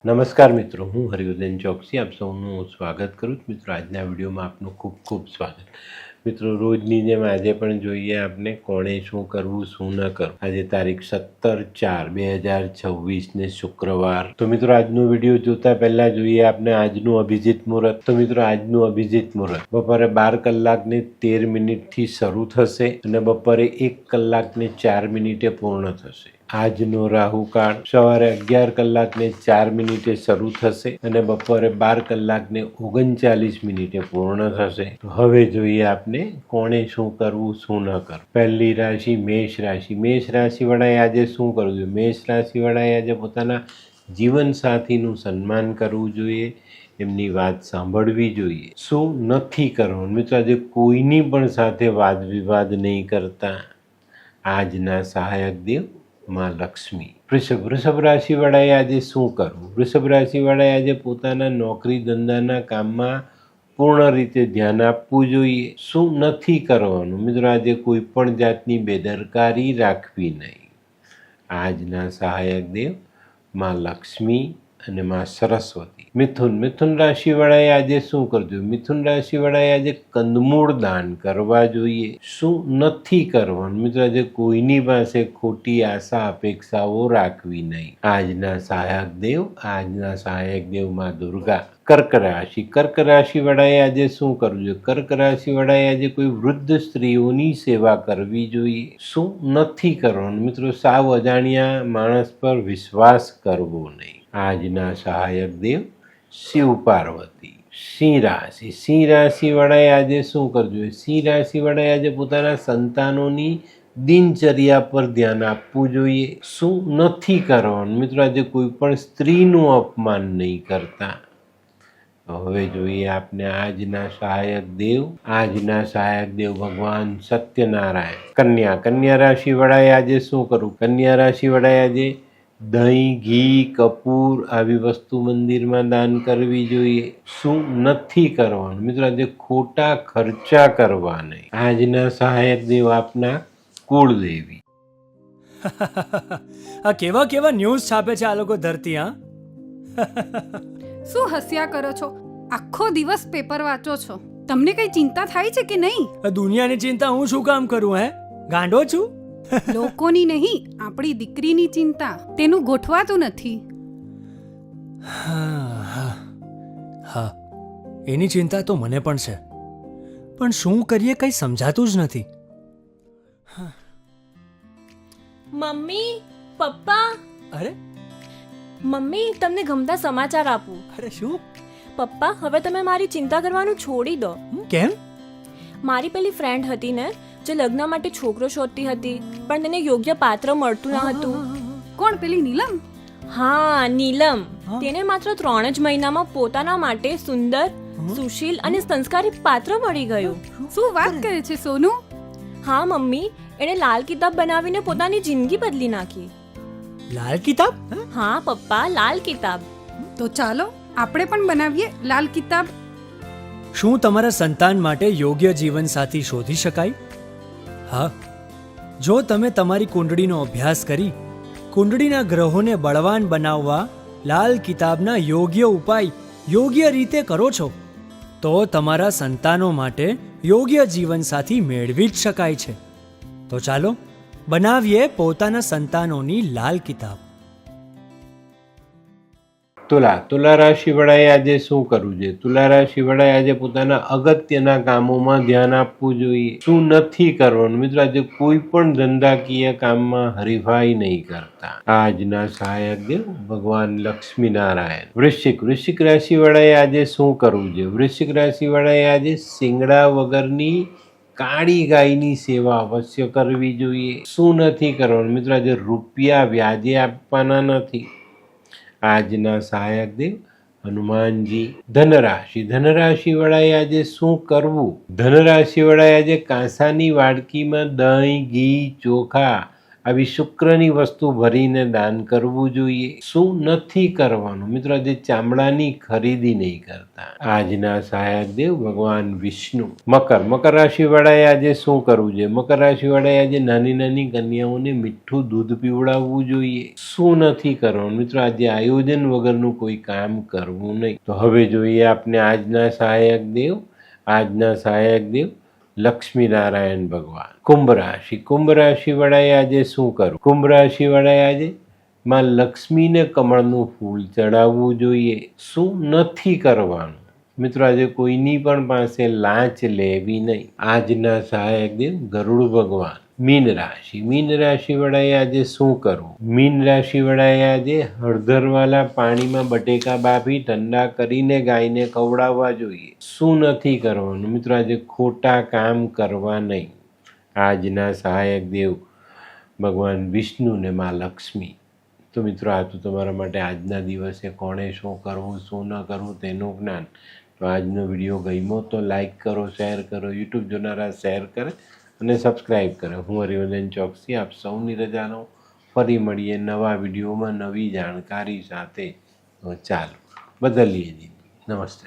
નમસ્કાર મિત્રો, હું હરિવર્ધન ચોકસી આપ સૌનું સ્વાગત કરું છું. મિત્રો, આજના વિડીયોમાં આપનું ખૂબ ખૂબ સ્વાગત. મિત્રો, રોજની જેમ આજે પણ જોઈએ આપણે કોણે શું કરવું શું ન કરવું. આજે તારીખ 17/4/2026 શુક્રવાર. તો મિત્રો, આજનો વિડીયો જોતા પહેલા જોઈએ આપણે આજનું અભિજીત મુહૂર્ત. તો મિત્રો, આજનું અભિજીત મુહૂર્ત બપોરે 12:13 શરૂ થશે અને બપોરે 1:04 પૂર્ણ થશે. આજનો રાહુકાળ સવારે 11:04 શરૂ થશે અને બપોરે 12:39 પૂર્ણ થશે. તો હવે જોઈએ આપણે કોણે શું કરવું શું ન કરવું. પહેલી રાશિ મેષ રાશિ. મેષ રાશિ વાળાએ આજે શું કરવું જોઈએ? મેષ રાશિ વાળાએ આજે પોતાના જીવન સાથીનું સન્માન કરવું જોઈએ, એમની વાત સાંભળવી જોઈએ. શું નથી કરવું? મિત્રો, આજે કોઈની પણ સાથે વાદ વિવાદ નહીં કરતા. આજના સહાયક દેવ માં લક્ષ્મી. વૃષભ રાશિ વાળાએ આજે શું કરવું? વૃષભ રાશિ વાળાએ આજે પોતાના નોકરી ધંધાના કામમાં પૂર્ણ રીતે ધ્યાન આપવું જોઈએ. શું નથી કરવાનું? મિત્રો, આજે કોઈ પણ જાતની બેદરકારી રાખવી નહીં. આજના સહાયક દેવ માં લક્ષ્મી અને માં સરસ્વતી. મિથુન રાશિ વાળાએ આજે શું કરવું? મિથુન રાશિ વાળાએ આજે કંદમૂળ દાન કરવા જોઈએ. શું નથી કરવાનું? મિત્રો, આજે કોઈની પાસે ખોટી આશા અપેક્ષાઓ રાખવી નહીં. આજના સહાયક દેવ માં દુર્ગા. કર્ક રાશિ વાળાએ આજે શું કરવું જોઈએ? કર્ક રાશિ વાળાએ આજે કોઈ વૃદ્ધ સ્ત્રીઓની સેવા કરવી જોઈએ. શું નથી કરવાનું? મિત્રો, સાવ અજાણ્યા માણસ પર વિશ્વાસ કરવો નહીં. આજના સહાયક દેવ શિવ પાર્વતી. સિંહ રાશિ વાળાએ આજે શું કરવું જોઈએ? સિંહ રાશિ વાળાએ આજે પોતાના સંતાનોની દિનચર્યા પર ધ્યાન આપવું જોઈએ. શું નથી કરવાનું? મિત્રો, આજે કોઈ પણ સ્ત્રીનું અપમાન નહીં કરતા. હવે જોઈએ આપણે આજના સહાયક દેવ ભગવાન સત્યનારાયણ. કન્યા રાશિ વાળાએ આજે શું કરવું? કન્યા રાશિ વાળાએ આજે દહીં, ઘી, કપૂર આવી વસ્તુ મંદિરમાં દાન કરવી જોઈએ. શું નથી કરવાનું? મિત્રો, આજે ખોટા ખર્ચા કરવા નહીં. આજના સહાયક દેવ આપના કુળદેવી. આ કેવા કેવા ન્યૂઝ છાપે છે આ લોકો ધરતી. હા, શું હસ્યા કરો છો? આખો દિવસ પેપર વાંચો છો. તમને કઈ ચિંતા થાય છે કે નહીં? દુનિયાની ચિંતા હું શું કામ કરું? ગાંડો છું? લોકોની નહીં, આપણી દીકરીની ચિંતા. તેનું ગોઠવાતું નથી. હા, એની ચિંતા તો મને પણ છે, પણ શું કરીએ કઈ સમજાતું જ નથી. મમ્મી, પપ્પા. અરે મમ્મી, તમને ગમતા સમાચાર આપું. અરે શું? પપ્પા, હવે તમે મારી ચિંતા કરવાનું છોડી દો. કેમ? મારી પેલી ફ્રેન્ડ હતી ને, જે લગ્ન માટે છોકરો શોધતી હતી, પણ તેને યોગ્ય પાત્ર મળતું ન હતું. કોણ? પેલી નીલમ? હા, નીલમ. તેને માત્ર 3 જ મહિનામાં પોતાના માટે સુંદર, સુશીલ અને સંસ્કારી પાત્ર મળી ગયું. શું વાત કરે છે સોનુ? હા મમ્મી, એણે લાલ કિતાબ બનાવીને પોતાની જિંદગી બદલી નાખી. લાલ કિતાબ? હા પપ્પા, લાલ કિતાબ. તો ચાલો આપણે પણ બનાવીએ લાલ કિતાબ. શું તમારા સંતાન માટે યોગ્ય જીવનસાથી શોધી શકાય? હા, જો તમે તમારી કુંડળીનો અભ્યાસ કરી કુંડળીના ગ્રહોને બળવાન બનાવવા લાલ કિતાબના યોગ્ય ઉપાય યોગ્ય રીતે કરો છો, તો તમારા સંતાનો માટે યોગ્ય જીવનસાથી મેળવી જ શકાય છે. તો ચાલો બનાવીએ પોતાના સંતાનોની લાલ કિતાબ. તુલા રાશિ વાળાએ આજે શું કરવું જોઈએ? તુલા રાશિ વાળાએ આજે પોતાના અગત્યના કામોમાં ધ્યાન આપવું જોઈએ. શું નથી કરવાનું? મિત્રો, આજે કોઈ પણ ધંધાકીય કામમાં હરીફાઈ નહીં કરતા. આજના સહાયક દેવ ભગવાન લક્ષ્મીનારાયણ. વૃશ્ચિક રાશિ વાળાએ આજે શું કરવું જોઈએ? વૃશ્ચિક રાશિ વાળાએ આજે શિંગડા વગરની કાળી ગાયની સેવા અવશ્ય કરવી જોઈએ. શું નથી કરવાનું? મિત્રો, આજે રૂપિયા વ્યાજે આપવાના નથી. આજના સહાયક દેવ હનુમાનજી. ધનરાશિ વાળાએ આજે શું કરવું? ધનરાશિ વાળાએ આજે કાંસાની વાડકીમાં દહીં, ઘી, ચોખા આવી શુક્રની વસ્તુ ભરીને દાન કરવું જોઈએ. શું નથી કરવાનું મિત્રો? આજે ચામડાની ખરીદી નહીં કરતા. આજના સહાયક દેવ ભગવાન વિષ્ણુ. મકર રાશિ વાળાએ આજે શું કરવું જોઈએ? મકર રાશિ વાળાએ આજે નાની નાની કન્યાઓને મીઠું દૂધ પીવડાવવું જોઈએ. શું નથી કરવાનું મિત્રો? આજે આયોજન વગરનું કોઈ કામ કરવું નહીં. તો હવે જોઈએ આપણે આજના સહાયક દેવ લક્ષ્મી નારાયણ ભગવાન. કુંભ રાશિ વાળાએ આજે શું કરવું? કુંભ રાશિ વાળાએ આજે માં લક્ષ્મીને કમળનું ફૂલ ચડાવવું જોઈએ. શું નથી કરવાનું મિત્રો? આજે કોઈની પણ પાસે લાંચ લેવી નહીં. આજના સહાયક દેવ ગરુડ ભગવાન. મીન રાશિ વાળાએ આજે શું કરવું? મીન રાશિ વાળાએ આજે હળદરવાળા પાણીમાં બટેકા બાફી ઠંડા કરીને ગાયને ખવડાવવા જોઈએ. શું નથી કરવાનું મિત્રો? આજે ખોટા કામ કરવા નહીં. આજના સહાયક દેવ ભગવાન વિષ્ણુ ને મા લક્ષ્મી. તો મિત્રો આ તો તમારા માટે આજના દિવસે કોણે શું કરવું શું ન કરવું તેનું જ્ઞાન. તો આજનો વિડીયો ગમ્યો તો લાઈક કરો, શેર કરો, યુટ્યુબ જોનારા શેર કરે અને સબસ્ક્રાઈબ કરે. હું હરિવર્ધન ચોકસી આપ સૌની રજા લઉં. ફરી મળીએ નવા વિડીયોમાં નવી જાણકારી સાથે. તો ચાલો બદલીએ જિંદગી. નમસ્તે.